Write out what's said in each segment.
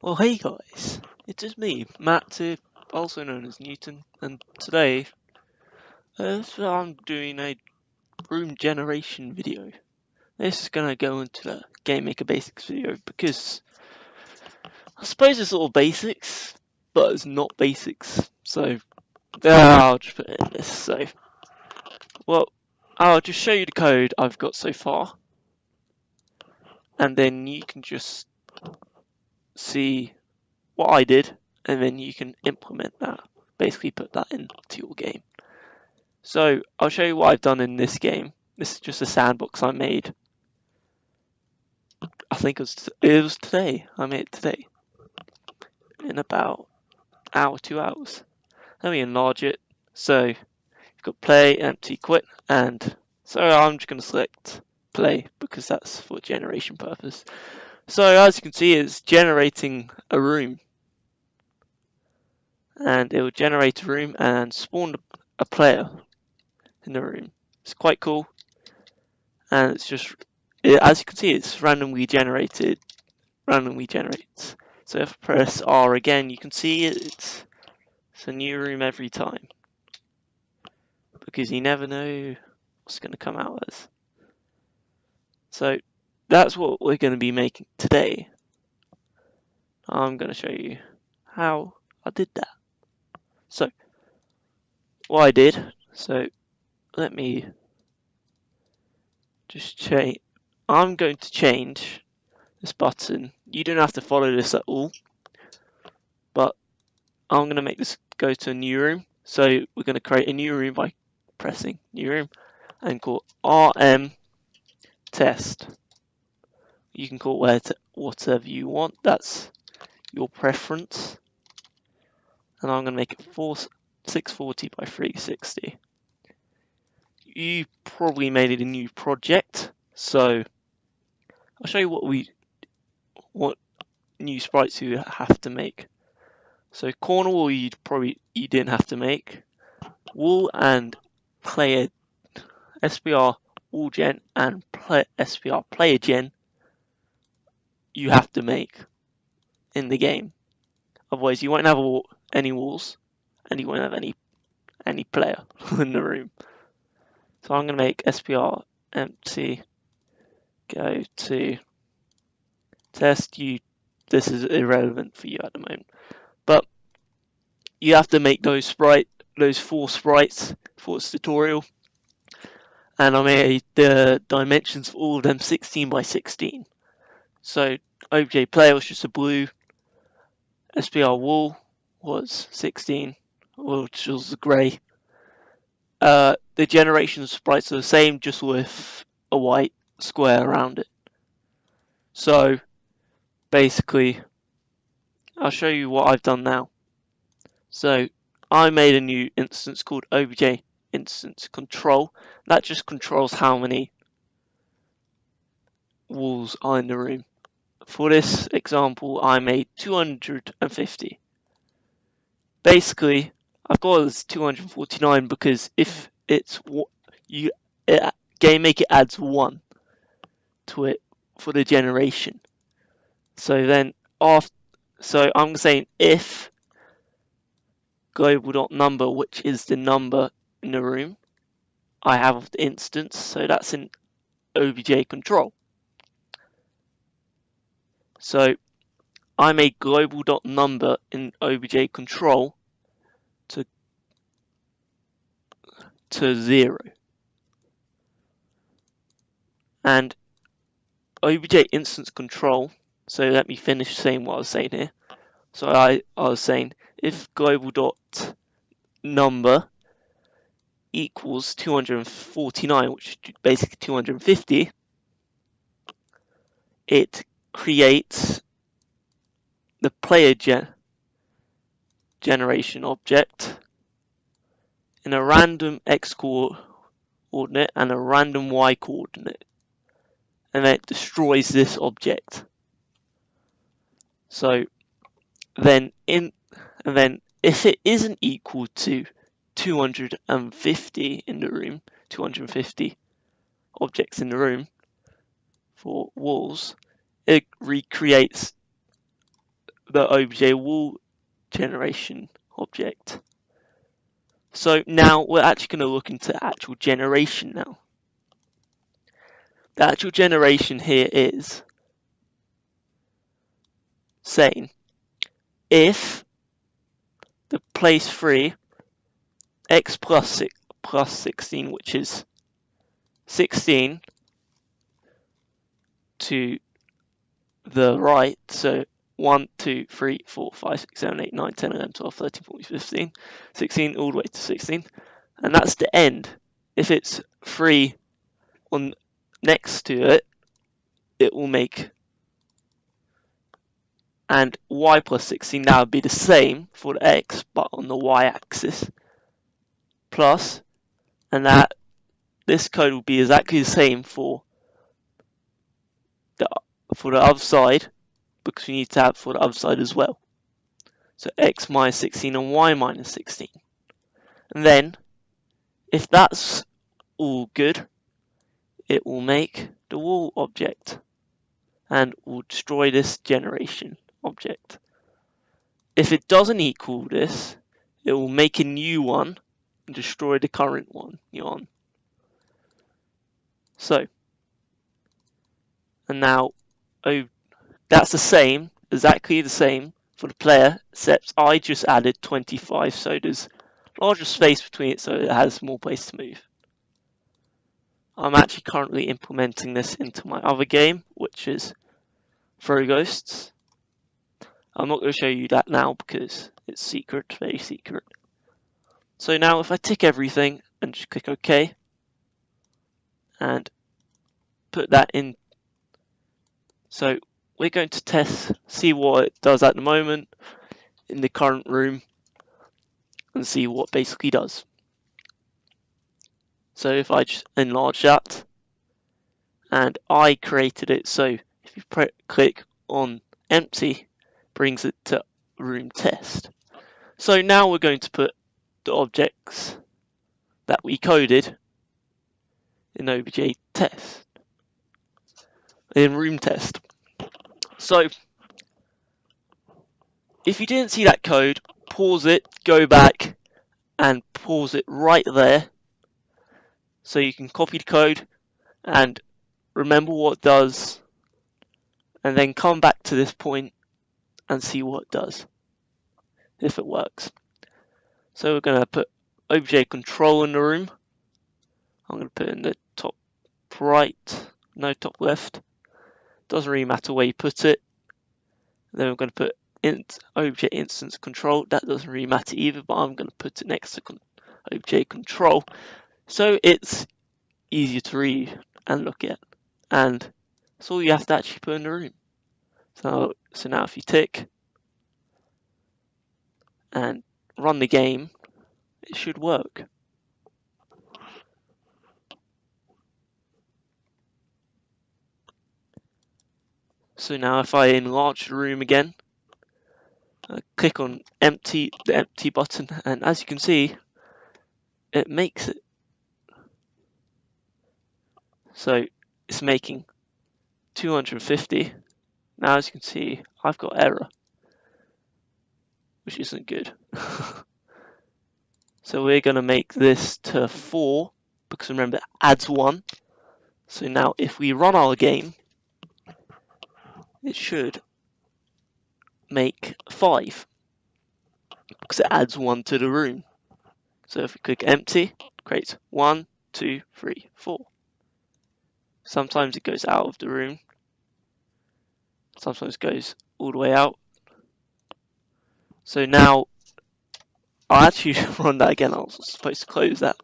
Well, hey guys, it is me, Matt, also known as Newton, and today I'm doing a room generation video. This is gonna go into the GameMaker basics video because I suppose it's all basics, but it's not basics. So I'll just put it in this. Well, I'll just show you the code I've got so far, and then you can just see what I did, and then you can implement that. Basically, put that into your game. So I'll show you what I've done in this game. This is just a sandbox I made. I think it was today. I made it today in about hour, 2 hours. Let me enlarge it. So you've got play, empty, quit, and so I'm just going to select play because that's for generation purpose. So as you can see, it's generating a room, and it will generate a room and spawn a player in the room. It's quite cool, and it's just as you can see, it's randomly generates. So if I press R again, you can see it's a new room every time, because you never know what's going to come out as. So that's what we're going to be making today. I'm going to show you how I did that. So what I did, so let me just change. I'm going to change this button. You don't have to follow this at all, but I'm going to make this go to a new room. So we're going to create a new room by pressing new room and call RM test. You can call it whatever you want. That's your preference. And I'm going to make it 640 by 360. You probably made it a new project, so I'll show you what new sprites you have to make. So corner wall you didn't have to make. Wall and player SPR wall gen and SPR player gen you have to make in the game. Otherwise you won't have any walls and you won't have any player in the room. So I'm going to make SPR empty, go to test. This is irrelevant for you at the moment, but you have to make those 4 sprites for this tutorial, and I made the dimensions for all of them 16 by 16. So OBJ player was just a blue, SPR wall was 16, which was a grey. The generation sprites are the same, just with a white square around it. So basically, I'll show you what I've done now. So I made a new instance called OBJ instance control. That just controls how many walls are in the room. For this example, I made 250. Basically, I've got this 249 because if it's what GameMaker adds 1 to it for the generation. So then so I'm saying if global.number, which is the number in the room I have of the instance, so that's in OBJ control. So I made global.number in OBJ control to 0. And OBJ instance control, so let me finish saying what I was saying here. So I was saying if global.number equals 249, which is basically 250, it creates the player generation object in a random x coordinate and a random y coordinate, and then it destroys this object. So then if it isn't equal to 250 in the room, 250 objects in the room for walls, it recreates the obj wall generation object. So now we're actually going to look into actual generation now. The actual generation here is saying if the place 3 x plus 16, which is 16 to the right, so 1, 2, 3, 4, 5, 6, 7, 8, 9, 10, 11, 12, 13, 14, 15, 16, all the way to 16. And that's the end. If it's 3 on next to it, it will make, and y plus 16 now would be the same for the x, but on the y-axis, plus, and that this code will be exactly the same for the other side, because we need to have for the other side as well. So x minus 16 and y minus 16. And then, if that's all good, it will make the wall object and will destroy this generation object. If it doesn't equal this, it will make a new one and destroy the current one you're on. So, and now, oh, that's the same, exactly the same for the player, except I just added 25, so there's larger space between it, so it has more place to move. I'm actually currently implementing this into my other game, which is Throw Ghosts. I'm not going to show you that now because it's secret, very secret. So now if I tick everything and just click OK and put that in, so we're going to test, see what it does at the moment in the current room and see what it basically does. So if I just enlarge that, and I created it, so if you click on empty, brings it to room test. So now we're going to put the objects that we coded in obj test, in room test. So if you didn't see that code, pause it, go back and pause it right there so you can copy the code and remember what it does, and then come back to this point and see what it does, if it works. So we're going to put obj control in the room. I'm going to put it in the top right, no, top left. Doesn't really matter where you put it. Then we're going to put obj instance control. That doesn't really matter either, but I'm going to put it next to obj control, so it's easier to read and look at. And that's all you have to actually put in the room. So now if you tick and run the game, it should work. So now if I enlarge the room again, click on the empty button, and as you can see, it makes it. So it's making 250. Now as you can see, I've got error, which isn't good. So we're going to make this to 4, because remember it adds 1. So now if we run our game, it should make 5, because it adds 1 to the room. So if we click empty, it creates 1, 2, 3, 4. Sometimes it goes out of the room. Sometimes it goes all the way out. So now, I'll actually run that again. I was supposed to close that.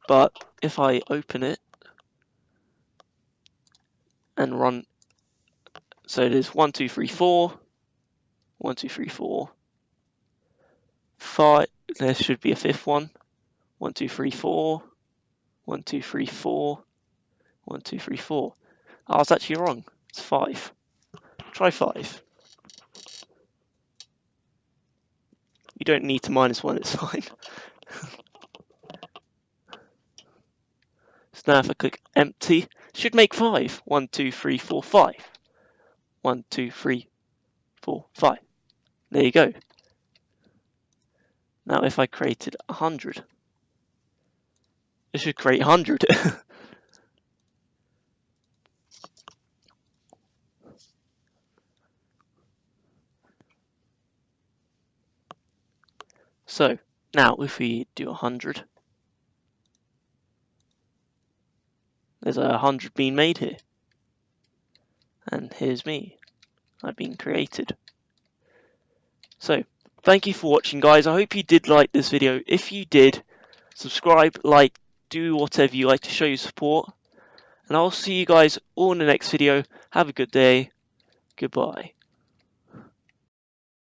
But if I open it and run, so it is 1, 2, 3, 4, 1, 2, 3, 4, 5, there should be a fifth one, 1, 2, 3, 4, 1, 2, 3, 4, 1, 2, 3, 4. I was actually wrong, it's 5. Try 5. You don't need to -1, it's fine. So now if I click empty, it should make 5. 1, 2, 3, 4, 5. 1, 2, 3, 4, 5. There you go. Now if I created 100, it should create 100. So now if we do 100, there's 100 being made here. And here's me. I've been created. So thank you for watching, guys. I hope you did like this video. If you did, subscribe, like, do whatever you like to show your support. And I'll see you guys all in the next video. Have a good day. Goodbye.